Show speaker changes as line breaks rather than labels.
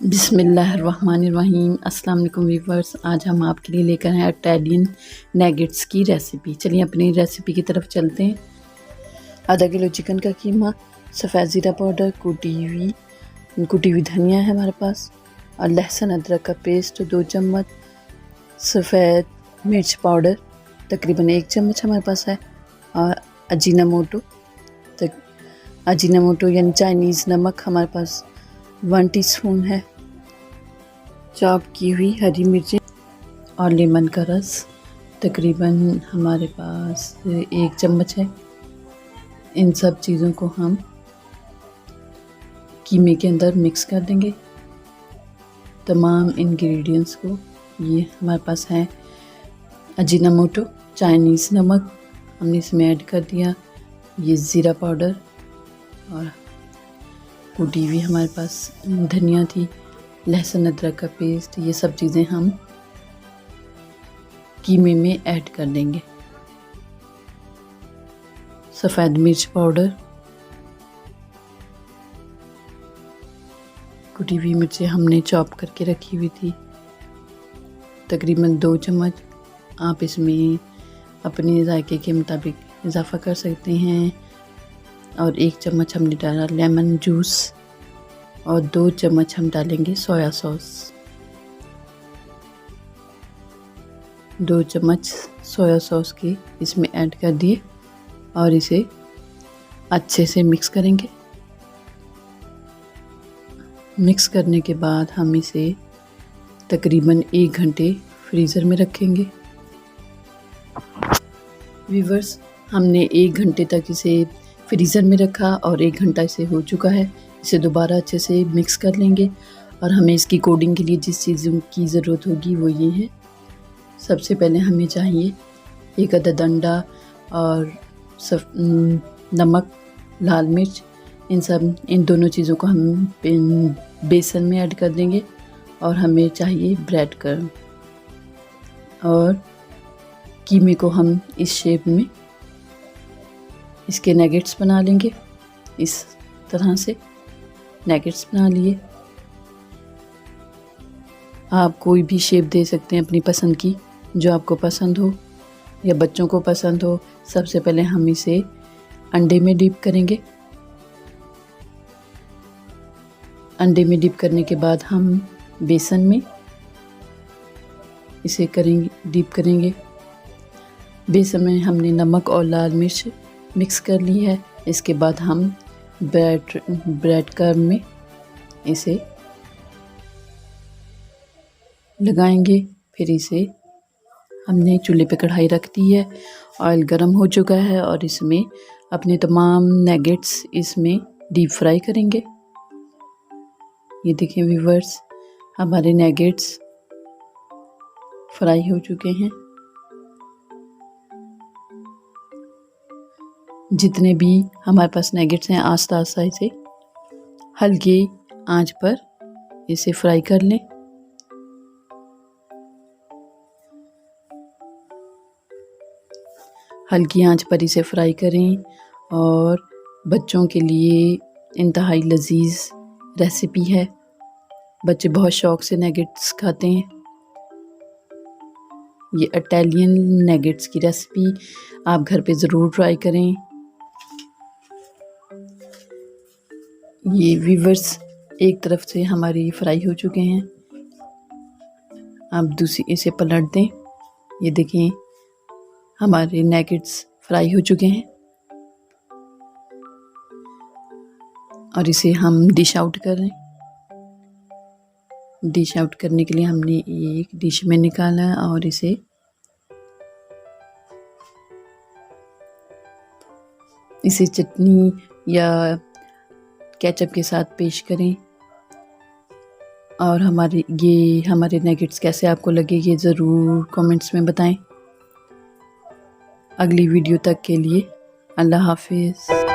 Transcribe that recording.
बिस्मिल्लाहिर्रहमानिर्रहीम। अस्सलाम वालेकुम व्यूअर्स, आज हम आपके लिए लेकर हैं इटालियन नैगेट्स की रेसिपी। चलिए अपनी रेसिपी की तरफ चलते हैं। आधा किलो चिकन का कीमा, सफ़ेद ज़ीरा पाउडर, कुटी हुई धनिया है हमारे पास, और लहसुन अदरक का पेस्ट 2 चम्मच, सफ़ेद मिर्च पाउडर तकरीबन 1 चम्मच हमारे पास है, और अजीनामोटो यानी चाइनीज़ नमक हमारे पास 1 टीस्पून है, चॉप की हुई हरी मिर्चें और लेमन का रस तकरीबन हमारे पास 1 चम्मच है। इन सब चीज़ों को हम कीमे के अंदर मिक्स कर देंगे। तमाम इंग्रेडिएंट्स को, ये हमारे पास है अजीनामोटो चाइनीज़ नमक हमने इसमें ऐड कर दिया, ये ज़ीरा पाउडर और कुटी हुई हमारे पास धनिया थी, लहसुन अदरक का पेस्ट, ये सब चीज़ें हम कीमे में ऐड कर देंगे। सफ़ेद मिर्च पाउडर, कुटी हुई मिर्चें हमने चॉप करके रखी हुई थी तकरीबन 2 चम्मच। आप इसमें अपने जायके के मुताबिक इजाफ़ा कर सकते हैं। और 1 चम्मच हमने डाला लेमन जूस, और 2 चम्मच हम डालेंगे सोया सॉस। 2 चम्मच सोया सॉस की इसमें ऐड कर दिए और इसे अच्छे से मिक्स करेंगे। मिक्स करने के बाद हम इसे तकरीबन 1 घंटे फ्रीज़र में रखेंगे। व्यूअर्स, हमने 1 घंटे तक इसे फ्रीज़र में रखा और 1 घंटा इसे हो चुका है। इसे दोबारा अच्छे से मिक्स कर लेंगे, और हमें इसकी कोडिंग के लिए जिस चीज़ों की ज़रूरत होगी वो ये है। सबसे पहले हमें चाहिए 1 अदद अंडा और नमक, लाल मिर्च, इन दोनों चीज़ों को हम बेसन में ऐड कर देंगे। और हमें चाहिए ब्रेड क्रम्ब, और कीमे को हम इस शेप में इसके नगेट्स बना लेंगे। इस तरह से नगेट्स बना लिए। आप कोई भी शेप दे सकते हैं अपनी पसंद की, जो आपको पसंद हो या बच्चों को पसंद हो। सबसे पहले हम इसे अंडे में डिप करेंगे। अंडे में डिप करने के बाद हम बेसन में इसे डिप करेंगे। बेसन में हमने नमक और लाल मिर्च मिक्स कर ली है। इसके बाद हम ब्रेड क्रम्ब में इसे लगाएंगे। फिर इसे हमने चूल्हे पे कढ़ाई रख दी है, ऑयल गरम हो चुका है, और इसमें अपने तमाम नगेट्स इसमें डीप फ्राई करेंगे। ये देखिए व्यूअर्स, हमारे नगेट्स फ्राई हो चुके हैं। जितने भी हमारे पास नगेट्स हैं, आस्ता आस्ता इसे हल्की आंच पर इसे फ्राई कर लें। हल्की आंच पर इसे फ्राई करें, और बच्चों के लिए इंतहाई लजीज रेसिपी है। बच्चे बहुत शौक़ से नगेट्स खाते हैं। ये इटालियन नगेट्स की रेसिपी आप घर पे ज़रूर ट्राई करें। ये व्यूअर्स, एक तरफ से हमारी फ्राई हो चुके हैं। आप दूसरी इसे पलट दें। ये देखें, हमारे नगेट्स फ्राई हो चुके हैं, और इसे हम डिश आउट करें। डिश आउट करने के लिए हमने एक डिश में निकाला और इसे चटनी या केचप के साथ पेश करें। और हमारे नगेट्स कैसे आपको लगे, ये ज़रूर कमेंट्स में बताएं। अगली वीडियो तक के लिए अल्लाह हाफिज़।